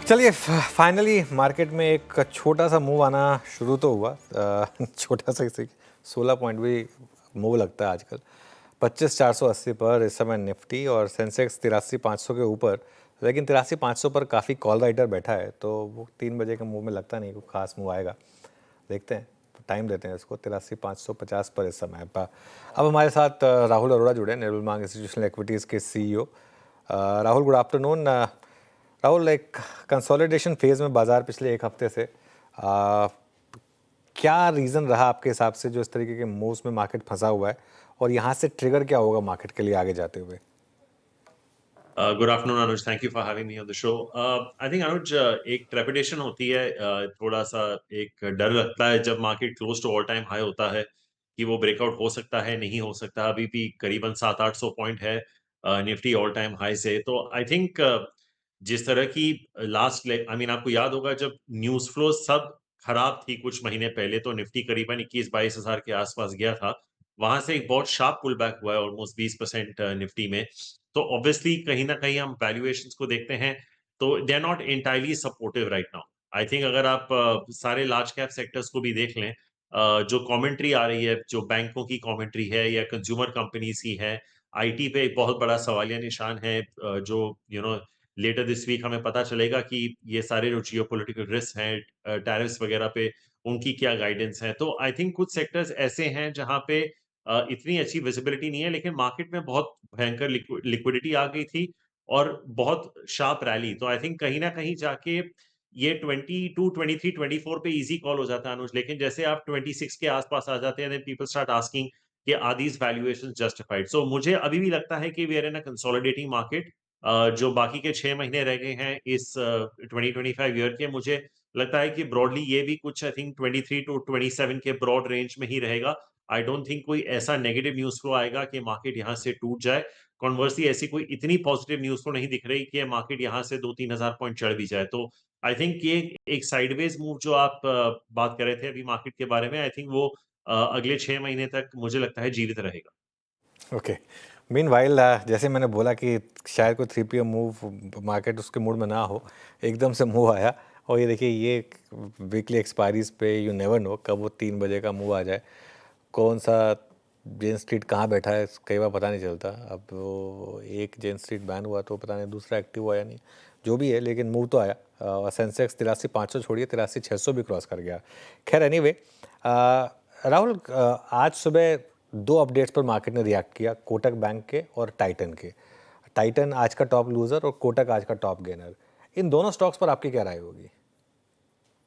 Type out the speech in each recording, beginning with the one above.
चलिए finally market में एक छोटा सा मूव आना शुरू तो हुआ। छोटा सा इसे 16 पॉइंट भी मूव लगता है आजकल। 25,480 पर इस समय निफ्टी और सेंसेक्स 83,500 के ऊपर। लेकिन 83,500 पर काफ़ी कॉल राइटर बैठा है, तो वो 3 बजे के मूव में लगता नहीं कोई खास मूव आएगा। देखते हैं, टाइम देते हैं इसको। 83,550 पर इस समय अब हमारे साथ राहुल अरोड़ा जुड़े, निर्मल मांग इंस्टीट्यूशनल इक्विटीज़ के CEO। Rahul, good afternoon. Rahul, एक कंसोलिडेशन फेज में बाजार पिछले एक हफ्ते से क्या रीज़न रहा आपके हिसाब से जो इस तरीके के मूव्स में मार्केट फंसा हुआ है, और यहाँ से ट्रिगर क्या होगा मार्केट के लिए आगे जाते हुए? Good afternoon Anuj, thank you for having me on the show. I think Anuj, एक ट्रेपिडेशन होती है, थोड़ा सा एक डर लगता है जब market close to all time high होता है कि वो ब्रेकआउट हो सकता है, नहीं हो सकता। अभी भी करीबन 700-800 पॉइंट है निफ्टी ऑल टाइम हाई से। तो आई थिंक जिस तरह की लास्ट आई मीन आपको याद होगा जब न्यूज फ्लो सब खराब थी कुछ महीने पहले, तो निफ्टी करीबन 21-22 हजार के आसपास गया था। वहां से एक बहुत शार्प पुल बैक हुआ है, ऑलमोस्ट 20% निफ्टी में। तो ऑब्वियसली कहीं ना कहीं हम वैल्यूएशंस को देखते हैं तो they are not entirely supportive right now. I think अगर आप सारे लार्ज कैप सेक्टर्स को भी देख लें, जो कमेंट्री आ रही है, जो बैंकों की कमेंट्री है या कंज्यूमर कंपनीज की है, आईटी पे एक बहुत बड़ा सवालिया निशान है। जो लेटर दिस वीक हमें पता चलेगा कि ये सारे जो जियोपॉलिटिकल रिस्क हैं, टैरिफ्स वगैरह पे, उनकी क्या गाइडेंस है। तो आई थिंक कुछ सेक्टर्स ऐसे हैं जहां पे इतनी अच्छी विजिबिलिटी नहीं है, लेकिन मार्केट में बहुत भयंकर लिक्विडिटी आ गई थी और बहुत शार्प रैली। तो आई थिंक कहीं ना कहीं जाके ये 22, 23, 24 पे इजी कॉल हो जाता है अनुज, लेकिन जैसे आप 26 के आसपास आ जाते हैं, पीपल स्टार्ट आस्किंग कि are these valuations justified. So मुझे अभी भी लगता है कि we are in a consolidating market. जो बाकी के 6 महीने रह गए हैं इस 2025 ईयर के, मुझे लगता है कि ब्रॉडली ये भी कुछ आई थिंक 23 टू 27 के ब्रॉड रेंज में ही रहेगा। आई डोंट थिंक कोई ऐसा नेगेटिव न्यूज फ्लो आएगा कि मार्केट यहाँ से टूट जाए। कॉन्वर्सली ऐसी कोई इतनी पॉजिटिव न्यूज फ्लो नहीं दिख रही कि मार्केट यहाँ से 2-3 हजार पॉइंट चढ़ भी जाए। तो आई थिंक ये एक साइडवेज मूव जो आप बात कर रहे थे अभी मार्केट के बारे में, आई थिंक वो अगले 6 महीने तक मुझे लगता है जीवित रहेगा। ओके। मीनवाइल, जैसे मैंने बोला कि शायद कोई 3 PM मूव मार्केट उसके मूड में ना हो, एकदम से मूव आया। और ये देखिए, ये वीकली एक्सपायरीज पे यू नेवर नो कब वो 3 बजे का मूव आ जाए। कौन सा जेन स्ट्रीट कहाँ बैठा है कई बार पता नहीं चलता। अब वो एक जेन स्ट्रीट बैन हुआ तो पता नहीं दूसरा एक्टिव हुआ या नहीं, जो भी है, लेकिन मूव तो आया। और सेंसेक्स 83,500 छोड़िए 83,600 भी क्रॉस कर गया। खैर, एनीवे, राहुल, आज सुबह 2 अपडेट्स पर मार्केट ने रिएक्ट किया, कोटक बैंक के और टाइटन के। टाइटन आज का टॉप लूजर और कोटक आज का टॉप गेनर। इन दोनों स्टॉक्स पर आपकी क्या राय होगी?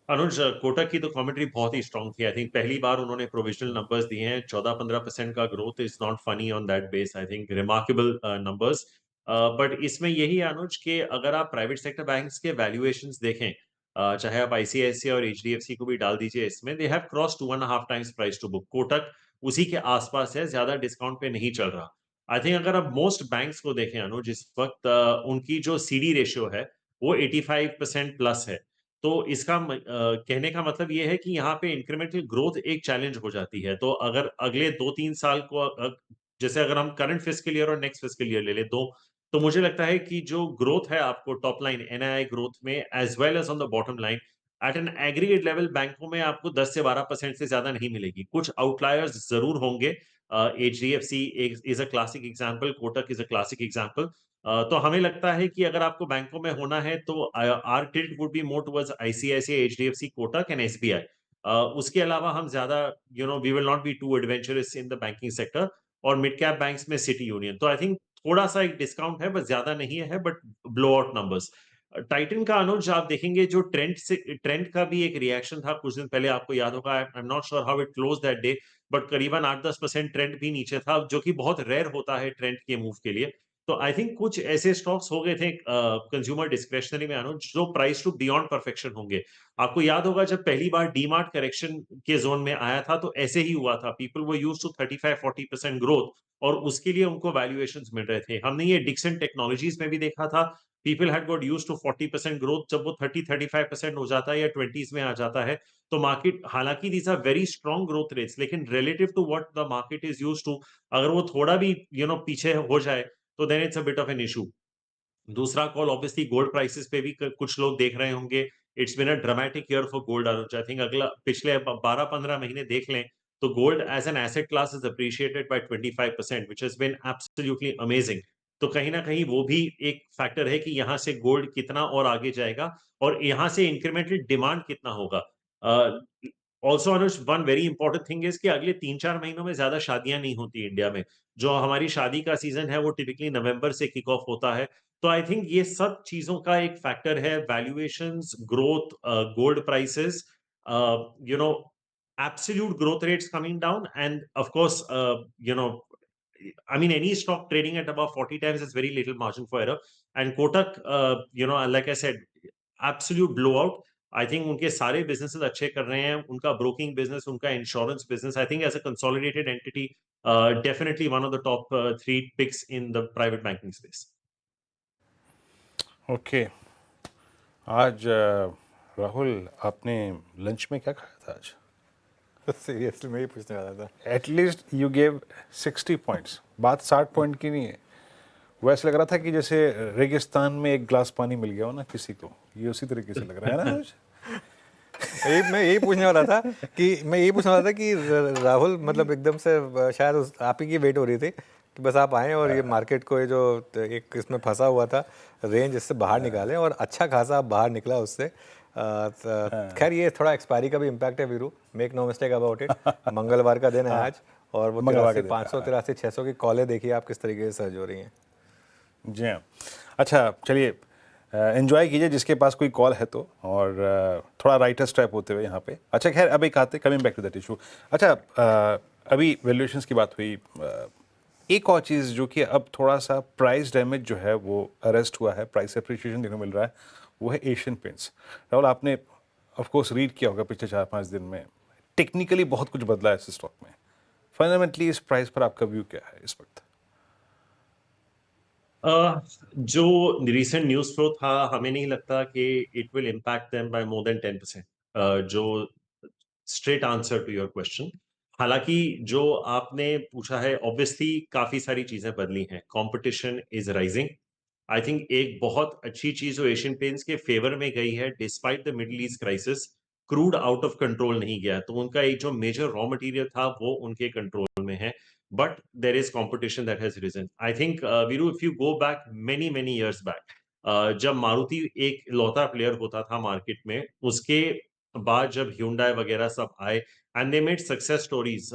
अनुज, कोटक की तो कमेंट्री बहुत ही स्ट्रांग थी। आई थिंक पहली बार उन्होंने प्रोविजनल नंबर्स दिए हैं। 14-15% का growth is not funny on that base. I think remarkable numbers. But इसमें यही है अनुज कि अगर आप प्राइवेट सेक्टर बैंक्स के वैल्यूएशंस देखें, चाहे आप आईसीआईसीआई और एचडीएफसी को भी डाल दीजिए इसमें, they have cross 2.5 times price to book. Kotak उसी के आसपास है, ज्यादा डिस्काउंट पे नहीं चल रहा। आई थिंक अगर आप मोस्ट बैंक्स को देखें अनुज, इस वक्त उनकी जो सीडी रेशियो है वो 85% प्लस है। तो इसका कहने का मतलब ये है कि यहाँ पे इंक्रीमेंटल ग्रोथ एक चैलेंज हो जाती है। तो अगर अगले 2-3 साल को जैसे अगर हम करंट फिस्कल ईयर और नेक्स्ट फिस्कल ईयर ले ले दो, तो मुझे लगता है कि जो ग्रोथ है आपको टॉप लाइन एनआईआई ग्रोथ में as well as on the bottom line at an aggregate level बैंकों में आपको 10 से 12% से ज्यादा नहीं मिलेगी। कुछ आउटलायर्स जरूर होंगे। HDFC is a classic example, Kotak is a classic example. तो हमें लगता है कि अगर आपको बैंकों में होना है तो our tilt would be more towards ICICI, HDFC, Kotak and SBI. उसके अलावा हम ज्यादा we will not be too adventurous in the banking sector. और मिड कैप बैंक्स में सिटी यूनियन, तो आई थिंक थोड़ा सा एक डिस्काउंट है, बस ज्यादा नहीं है, but blow out numbers. Titan का अनुज आप देखेंगे जो ट्रेंड का भी एक रिएक्शन था कुछ दिन पहले, आपको याद होगा। I am not sure how it close that day, but करीबन 8-10% ट्रेंड भी नीचे था, जो कि बहुत रेयर होता है ट्रेंड के मूव के लिए। तो आई थिंक कुछ ऐसे स्टॉक्स हो गए थे कंज्यूमर डिस्क्रेशनरी में अनुज, जो प्राइस टू बियॉन्ड परफेक्शन होंगे। आपको याद होगा जब पहली बार डीमार्ट करेक्शन के जोन में आया था तो ऐसे ही हुआ था। पीपल वो यूज टू 35-40% ग्रोथ और उसके लिए उनको वैल्यूएशंस मिल रहे थे। हमने ये डिक्सन टेक्नोलॉजीज में भी देखा था। People had got use to 40% growth, जब वो 30-35% हो जाता है या 20s में आ जाता है तो मार्केट, हालांकि these are very strong growth rates, लेकिन relative to what the market is used to, अगर वो थोड़ा भी पीछे हो जाए तो then it's a bit of an issue. दूसरा कॉल ऑब्वियसली गोल्ड प्राइसेस पे भी कुछ लोग देख रहे होंगे। It's been a dramatic year for gold Anuj. I think अगला पिछले 12-15 महीने देख लें तो gold as an asset class is appreciated by 25% which has been absolutely amazing. तो कहीं ना कहीं वो भी एक फैक्टर है कि यहाँ से गोल्ड कितना और आगे जाएगा और यहाँ से इंक्रीमेंटल डिमांड कितना होगा। Also Anuj, one very important thing is कि अगले 3-4 महीनों में ज्यादा शादियां नहीं होती इंडिया में। जो हमारी शादी का सीजन है वो टिपिकली नवंबर से किक ऑफ होता है। तो आई थिंक ये सब चीजों का एक फैक्टर है, valuations, growth, gold prices, you know, absolute growth rates coming down, and of course, I mean, any stock trading at above 40 times is very little margin for error. And Kotak, like I said, absolute blowout. I think उनके सारे businesses अच्छे कर रहे हैं, उनका broking business, उनका insurance business. I think as a consolidated entity, definitely one of the top three picks in the private banking space. Okay. आज राहुल, आपने लंच में क्या खाया था आज? सीरियसली मैं ही पूछने वाला था। At least you gave 60 points. बात 60 पॉइंट की नहीं है। वैसे लग रहा था कि जैसे रेगिस्तान में एक गिलास पानी मिल गया हो ना किसी को, ये उसी तरीके से लग रहा है ना आज? मैं यही पूछने वाला था कि राहुल मतलब एकदम से शायद आप ही की वेट हो रही थी कि बस आप आएँ और ये मार्केट को ये जो एक इसमें फंसा हुआ था रेंज, इससे बाहर निकालें, और अच्छा खासा आप बाहर निकला उससे। खैर ये थोड़ा एक्सपायरी का भी इम्पैक्ट है Viru, make no mistake about it. मंगलवार का दिन है आज, और वो मंगलवार का 83, दिन, 500, 83, 600 की कॉलें देखिए आप किस तरीके से सर्ज हो रही हैं। जी हाँ। अच्छा चलिए, एंजॉय कीजिए जिसके पास कोई कॉल है तो, और थोड़ा राइटर स्टेप होते हुए यहाँ पे। अच्छा खैर, अब एक आते, coming back to that issue. अच्छा, अभी वैल्यूएशंस की बात हुई। एक और चीज़ जो कि अब थोड़ा सा प्राइस डैमेज जो है वो अरेस्ट हुआ है, प्राइस अप्रिशिएशन देखने को मिल रहा है, वो है एशियन पेंट्स। राहुल, आपने ऑफ कोर्स रीड किया होगा पिछले 4-5 दिन में, टेक्निकली बहुत कुछ बदला है इस स्टॉक में। फंडामेंटली इस प्राइस पर आपका व्यू क्या है इस वक्त? जो रिसेंट न्यूज फ्लो था, हमें नहीं लगता कि it will impact them by more than 10%। जो straight answer to your question. हालांकि जो आपने पूछा है, ऑब्वियसली काफी सारी चीजें बदली हैं, competition is rising. I think एक बहुत अच्छी चीज जो एशियन पेंट्स के फेवर में गई है, despite the middle east crisis, crude out of control नहीं गया। तो उनका एक जो मेजर रॉ मटेरियल था वो उनके कंट्रोल में है, but there is competition that has risen. I think, Viru, if you go back many years back, जब मारुति एक लौता प्लेयर होता था मार्केट में, उसके बाद जब Hyundai वगैरह सब आए and they made success stories,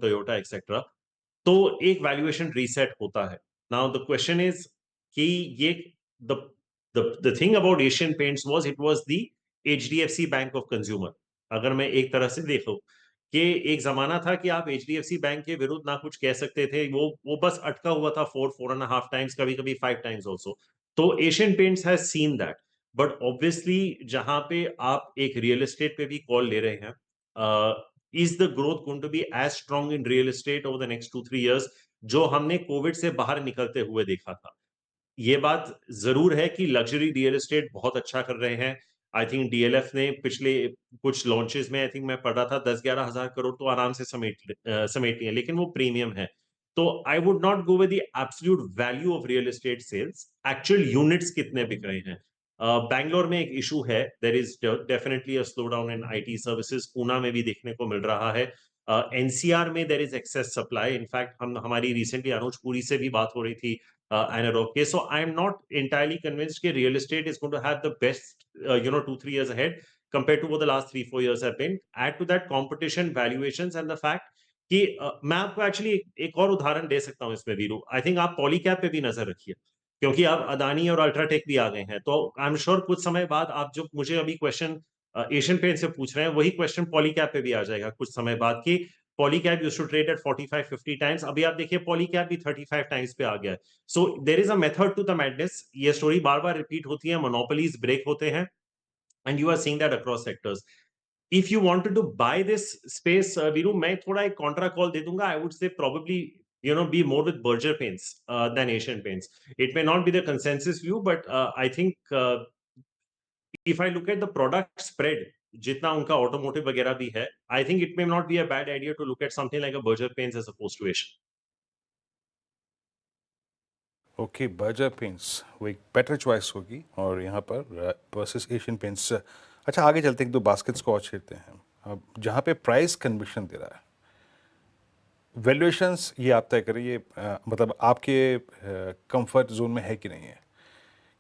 Toyota etc. तो एक वैल्यूएशन रीसेट होता है। नाउ द क्वेश्चन इज कि ये the the thing about Asian paints was it was the HDFC bank of consumer. अगर मैं एक तरह से देखूं कि एक जमाना था कि आप एचडीएफसी बैंक के विरुद्ध ना कुछ कह सकते थे, वो बस अटका हुआ था 4.5 टाइम्स, कभी कभी 5 टाइम्स ऑल्सो। तो Asian paints has seen that. But obviously जहां पे आप एक रियल एस्टेट पे भी कॉल ले रहे हैं, is the growth going to be as strong in real estate over the next 2-3 years जो हमने कोविड से बाहर निकलते हुए देखा था? ये बात जरूर है कि लग्जरी रियल एस्टेट बहुत अच्छा कर रहे हैं। आई थिंक डीएलएफ ने पिछले कुछ लॉन्चेस में, आई थिंक मैं पढ़ रहा था, 10-11 हजार करोड़ तो आराम से समेट लिए, लेकिन वो प्रीमियम है। तो I would not go with the absolute value of real estate sales, actual units कितने बिक रहे हैं। बैंगलोर में एक इशू है, there is definitely a slow down in IT services, Poona में भी देखने को मिल रहा है। एनसीआर में there is excess supply. In fact हमारी रिसेंटली अनुज पुरी से भी बात हो रही थी, okay, so I'm not entirely convinced that real estate is going to have the best, 2-3 years ahead compared to what the last 3-4 years have been. Add to that competition, valuations, and the fact कि मैं आपको actually एक और उदाहरण दे सकता हूं इसमें Veeru. I think आप पॉलीकैब पे भी नजर रखिए, क्योंकि अब अदानी और अल्ट्राटेक भी आ गए हैं। तो आई एम श्योर कुछ समय बाद आप जो मुझे अभी क्वेश्चन एशियन पेंट से पूछ रहे हैं, वही क्वेश्चन पॉलीकैब पे भी आ जाएगा कुछ समय बाद कि Polycab used to trade at 45-50 times, अभी आप देखिए पॉलीकैब भी 35 टाइम्स पे आ गया है। So there is a method to the madness. ये स्टोरी बार बार रिपीट होती है, मोनोपोलीज ब्रेक होते हैं, and you are seeing that across sectors. If you wanted to buy this space, Viru, मैं थोड़ा एक कॉन्ट्रा कॉल दे दूंगा। I would say probably be more with Berger Paints than Asian Paints. It may not be the consensus view, but I think, if I look at the product spread, जितना उनका automotive वगैरह भी है, I think it may not be a bad idea to look at something like a Berger Paints as opposed to Asian. Okay, Berger paints वो एक better choice होगी और यहाँ पर वर्सेस एशियन पेंट्स। अच्छा, आगे चलते हैं, एक दो बास्केट्स को और छेड़ते हैं। अब जहाँ पे प्राइस कन्विक्शन दे रहा है, वैल्यूएशंस ये आप तय करिए, मतलब आपके कंफर्ट जोन में है कि नहीं है।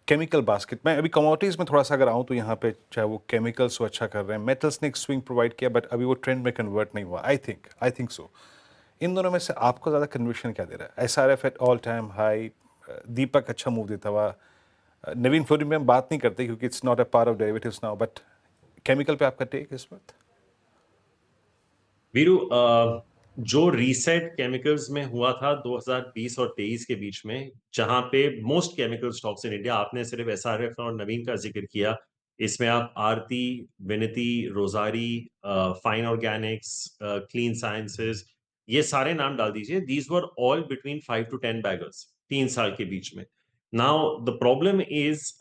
केमिकल बास्केट में अभी कमोडिटीज़ में थोड़ा सा अगर आऊँ तो यहाँ पे चाहे वो केमिकल्स वो अच्छा कर रहे हैं, मेटल्स ने एक स्विंग प्रोवाइड किया बट अभी वो ट्रेंड में कन्वर्ट नहीं हुआ। I think so. इन दोनों में से आपको ज़्यादा कन्विक्शन क्या दे रहा है? SRF at all time high, Deepak अच्छा मूव देता हुआ, नवीन फ्लोरिन में हम बात नहीं करते क्योंकि it's not a part of derivatives now, but chemical पे आपका टेक इस वक्त? वीरू, जो रीसेट केमिकल्स में हुआ था 2020 और 23 के बीच में, जहां पे most chemical stocks in India, आपने सिर्फ एसआरएफ और नवीन का जिक्र किया, इसमें आप आरती, विनती, Rosari, fine Organics, clean sciences, ये सारे नाम डाल दीजिए। These were all between 5 to 10 beggars 3 साल के बीच में। नाउ द प्रॉब्लम इज,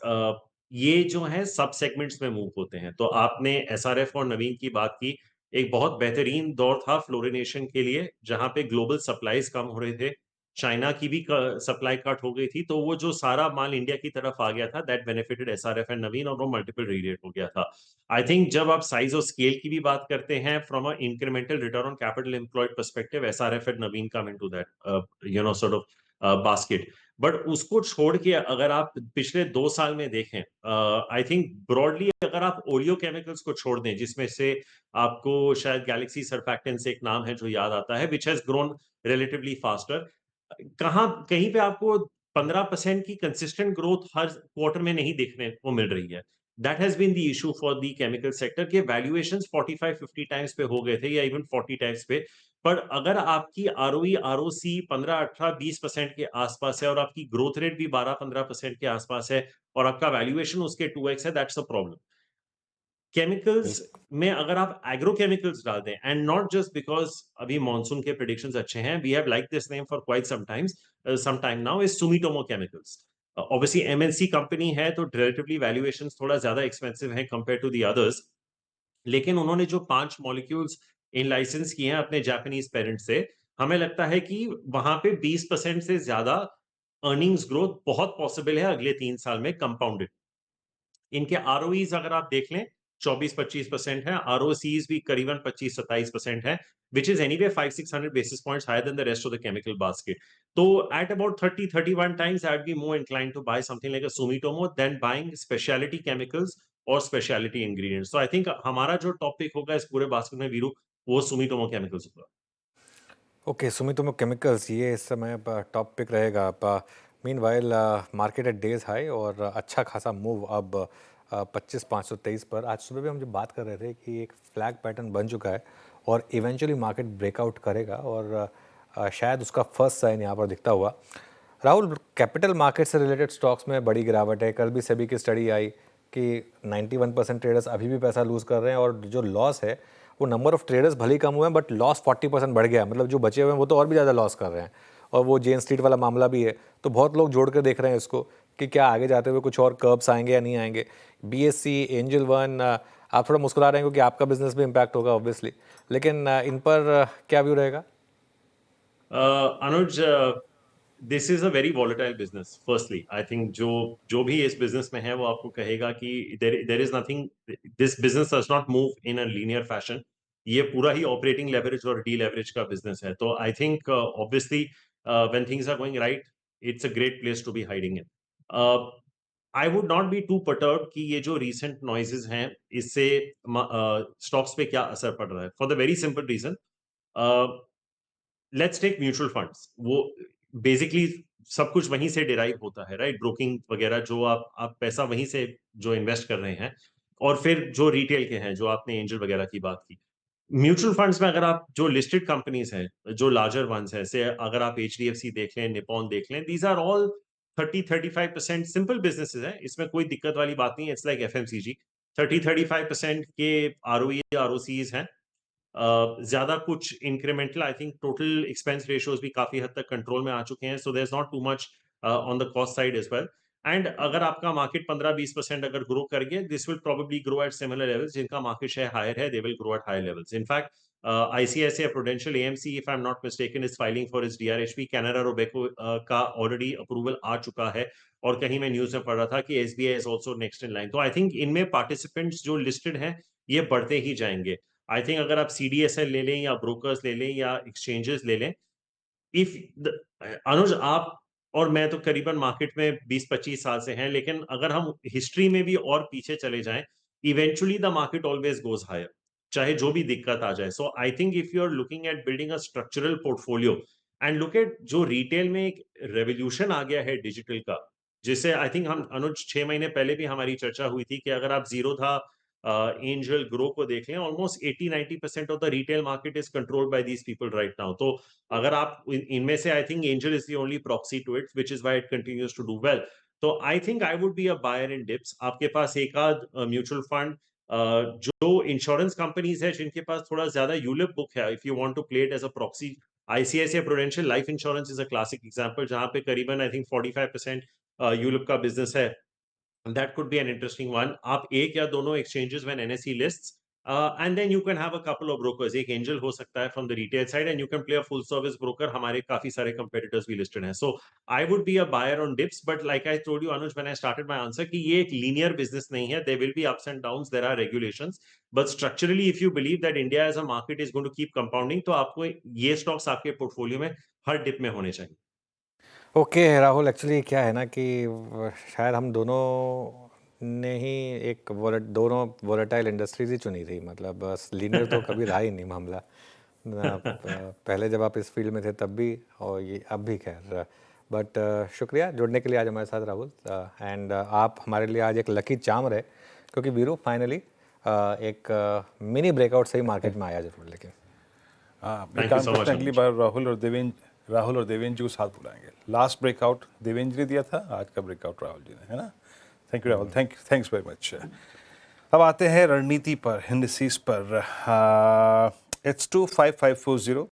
ये जो है सब सेगमेंट्स में मूव होते हैं। तो आपने एसआरएफ और नवीन की बात की, एक बहुत बेहतरीन दौर था फ्लोरिनेशन के लिए, जहां पे ग्लोबल सप्लाईज कम हो रहे थे, चाइना की भी सप्लाई कट हो गई थी, तो वो जो सारा माल इंडिया की तरफ आ गया था, दैट बेनिफिटेड एसआरएफ एंड नवीन, और वो मल्टीपल रीरेट हो गया था। आई थिंक जब आप साइज और स्केल की भी बात करते हैं, from a incremental return on capital employed perspective, SRF and Naveen come into that sort of basket. But उसको छोड़ के अगर आप पिछले 2 साल में देखें, आई थिंक ब्रॉडली अगर आप ओलियो केमिकल्स को छोड़ दें, जिसमें से आपको शायद गैलेक्सी सर्फैक्टेंट्स एक नाम है जो याद आता है, which has grown relatively faster, कहीं पे आपको 15% की कंसिस्टेंट ग्रोथ हर क्वार्टर में नहीं देखने को मिल रही है। That has been the issue for the chemical sector के वैल्यूएशंस 45-50 टाइम्स पे हो गए थे, या इवन 40 टाइम्स पे। पर अगर आपकी आरओई आरओसी 15, 18, 20% के आसपास है, और आपकी ग्रोथ रेट भी 12-15% के आसपास है, और आपका वैल्यूएशन उसके 2x है, दैट्स अ प्रॉब्लम। केमिकल्स में अगर आप एग्रोकेमिकल्स डाल दें, एंड नॉट जस्ट बिकॉज अभी मॉनसून के प्रेडिक्शंस अच्छे हैं, we have like this name for quite some time now, is Sumitomo Chemicals. Obviously MNC company है, तो रिलेटिवली वैल्यूएशंस थोड़ा ज्यादा एक्सपेंसिव है कंपेयर टू द अदर्स, लेकिन उन्होंने जो 5 मॉलिक्यूल्स इन लाइसेंस किए हैं अपने जापानीज पेरेंट से, हमें लगता है कि वहां पे 20% से ज्यादा अर्निंग्स ग्रोथ बहुत पॉसिबल है अगले 3 साल में, कंपाउंडेड। इनके आरओईज अगर आप देख लें, 24-25% है, आरओसीज भी करीबन 25-27% है, which is anyway 500-600 basis points higher than the rest of the chemical basket. So at about 30-31 times, I'd be more inclined to buy something like a Sumitomo than buying specialty chemicals और specialty ingredients. So I think हमारा जो topic होगा इस पूरे basket में, वीरू, वो Sumitomo chemicals होगा। Okay, Sumitomo chemicals ये इस समय टॉप पिक रहेगा। Meanwhile market at days high और अच्छा खासा मूव अब 25,523 पर। आज सुबह भी हम जब बात कर रहे थे कि एक फ्लैग पैटर्न बन चुका है और इवेंचुअली मार्केट ब्रेकआउट करेगा, और शायद उसका फर्स्ट साइन यहाँ पर दिखता हुआ। राहुल, कैपिटल मार्केट से रिलेटेड स्टॉक्स में बड़ी गिरावट है। कल भी सेबी की स्टडी आई कि 91% ट्रेडर्स अभी भी पैसा लूज़ कर रहे हैं, और जो लॉस है वो नंबर ऑफ ट्रेडर्स भले ही कम हुए हैं बट लॉस 40% बढ़ गया है। मतलब जो बचे हुए हैं वो तो और भी ज़्यादा लॉस कर रहे हैं। और वो जेन स्ट्रीट वाला मामला भी है, तो बहुत लोग जोड़ कर देख रहे हैं इसको कि क्या आगे जाते हुए कुछ और कर्ब्स आएंगे या नहीं आएंगे। BSE, एंजल वन, आप थोड़ा मुस्कुरा रहे हैं क्योंकि आपका बिजनेस भी इम्पैक्ट होगा ऑब्वियसली, लेकिन इन पर क्या व्यू रहेगा? Anuj, this is a very volatile business. Firstly I think जो भी इस बिजनेस में है, वो आपको कहेगा कि there is nothing, this business does not move in a linear fashion. ये पूरा ही ऑपरेटिंग लेवरेज और डी लेवरेज का बिजनेस है। तो I think obviously when things are going right, it's a great place to be hiding in. I would not be too perturbed कि ये जो रिसेंट नॉइजेस हैं, इससे स्टॉक्स पे क्या असर पड़ रहा है, for the very simple reason, let's take mutual funds. वो बेसिकली सब कुछ वहीं से डिराइव होता है, राइट? ब्रोकिंग वगैरह, जो आप पैसा वहीं से जो इन्वेस्ट कर रहे हैं, और फिर जो रिटेल के हैं, जो आपने एंजल वगैरह की बात की। म्यूचुअल फंड्स में अगर आप जो लिस्टेड कंपनीज हैं, जो लार्जर वंस हैं, से अगर आप एचडीएफसी देख लें, निपॉन देख लें, these are all 30-35% simple businesses हैं, इसमें कोई दिक्कत वाली बात नहीं है। इट्स लाइक एफएमसीजी, 30-35% के आरओई आरओसीज हैं। ज्यादा कुछ incremental, I think total expense ratios भी काफी हद तक कंट्रोल में आ चुके हैं, so there is not too much on the cost side as well. And अगर आपका मार्केट 15-20% अगर ग्रो कर गया, this will probably grow at similar levels. जिनका मार्केट शेयर हायर है, they will grow at higher levels. In fact ICICI Prudential AMC, if I'm not mistaken, is filing for its DRHP. Canara Robeco का already approval आ चुका है, और कहीं मैं news में पढ़ रहा था कि SBI is also next in line. तो I think इनमें participants जो listed हैं ये बढ़ते ही जाएंगे. I think अगर आप CDSL ले लें या brokers ले लें या exchanges ले लें, इफ अनुज आप और मैं तो करीबन मार्केट में 20-25 साल से हैं, लेकिन अगर हम हिस्ट्री में भी और पीछे चले जाएं, eventually the market always goes higher, चाहे जो भी दिक्कत आ जाए. So I think if you are looking at building a structural portfolio and look at जो रिटेल में एक रेवोल्यूशन आ गया है डिजिटल का, जिसे आई थिंक हम अनुज 6 महीने पहले भी हमारी चर्चा हुई थी कि अगर आप जीरो था एंजल ग्रो को देख लें, almost 80-90% of the retail market is controlled by these people right now. तो अगर आप इनमें से, I think Angel is the only proxy to it, which is why it continues to do well. तो I think I would be a buyer in dips. आपके पास एक आध म्यूचुअल फंड जो इंश्योरेंस कंपनीज है जिनके पास थोड़ा ज्यादा यूलिप बुक है, if you want to play it as a proxy, ICICI Prudential life insurance is a classic example, जहां पे करीबन आई थिंक 45% यूलिप का बिजनेस है. That could be an interesting one. आप एक या दोनों exchanges when NSE lists, and then you can have a couple of brokers. एक angel हो सकता है from the retail side, and you can play a full service broker. हमारे काफी सारे competitors भी listed हैं. So I would be a buyer on dips, but like I told you, Anuj, when I started my answer, कि ये एक linear business नहीं है. There will be ups and downs. There are regulations, but structurally, if you believe that India as a market is going to keep compounding, तो आपको ये stocks आपके portfolio में हर dip में होने चाहिए. ओके राहुल, एक्चुअली क्या है ना कि शायद हम दोनों ने ही एक दोनों वोलेटाइल इंडस्ट्रीज ही चुनी थी. मतलब बस लीनियर तो कभी रहा ही नहीं मामला ना, पहले जब आप इस फील्ड में थे तब भी, और ये अब भी. खैर, बट शुक्रिया जुड़ने के लिए आज हमारे साथ राहुल. एंड आप हमारे लिए आज एक लकी चार्म रहे, क्योंकि वीरू फाइनली एक मिनी ब्रेकआउट से ही मार्केट में आया जरूर. लेकिन एक काम करते हैं, अगली बार राहुल और देवेंद्र जी को साथ बुलाएंगे. लास्ट ब्रेकआउट देवेंद्र जी ने दिया था, आज का ब्रेकआउट राहुल जी ने, है ना. Thank you Rahul, thanks very much. अब आते हैं रणनीति पर, इंडिसेस पर. H2 5540